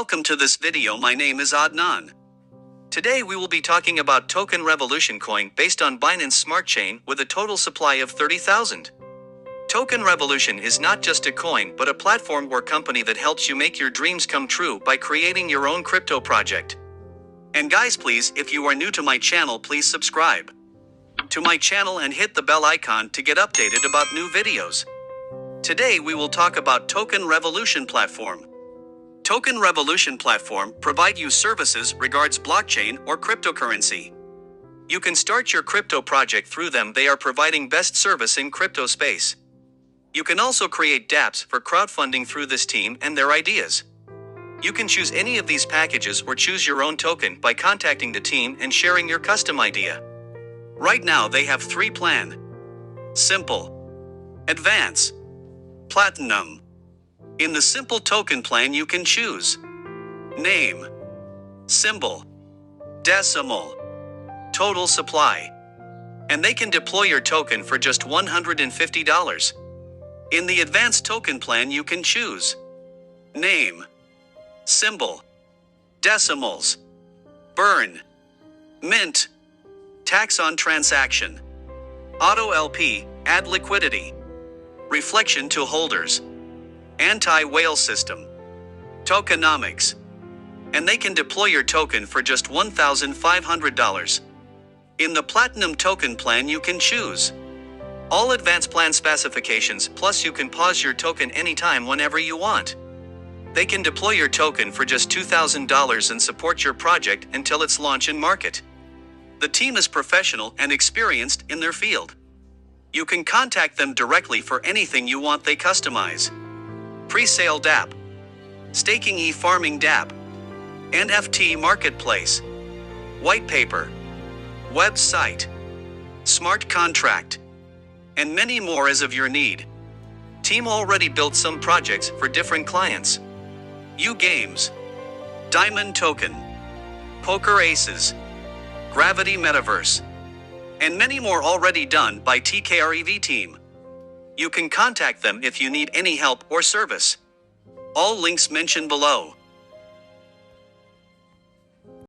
Welcome to this video. My name is Adnan. Today we will be talking about Token Revolution coin based on Binance Smart Chain with a total supply of 30,000. Token Revolution is not just a coin but a platform or company that helps you make your dreams come true by creating your own crypto project. And guys, please, if you are new to my channel, please subscribe to my channel and hit the bell icon to get updated about new videos. Today we will talk about Token Revolution platform. Token Revolution platform provide you services regards blockchain or cryptocurrency. You can start your crypto project through them. They are providing best service in crypto space. You can also create dApps for crowdfunding through this team and their ideas. You can choose any of these packages or choose your own token by contacting the team and sharing your custom idea. Right now they have 3 plan: Simple, Advance, Platinum. In the simple token plan you can choose name, symbol, decimal, total supply, and they can deploy your token for just $150. In the advanced token plan you can choose name, symbol, decimals, burn, mint, tax on transaction, auto LP, add liquidity, reflection to holders, anti-whale system, tokenomics, and they can deploy your token for just $1,500. In the Platinum token plan you can choose all advanced plan specifications, plus you can pause your token anytime whenever you want. They can deploy your token for just $2,000 and support your project until its launch in market. The team is professional and experienced in their field. You can contact them directly for anything you want. They customize pre-sale dApp, staking e-farming dApp, NFT marketplace, white paper, website, smart contract, and many more as of your need. Team already built some projects for different clients. Games, Diamond Token, Poker Aces, Gravity Metaverse, and many more already done by TKREV team. You can contact them if you need any help or service. All links mentioned below.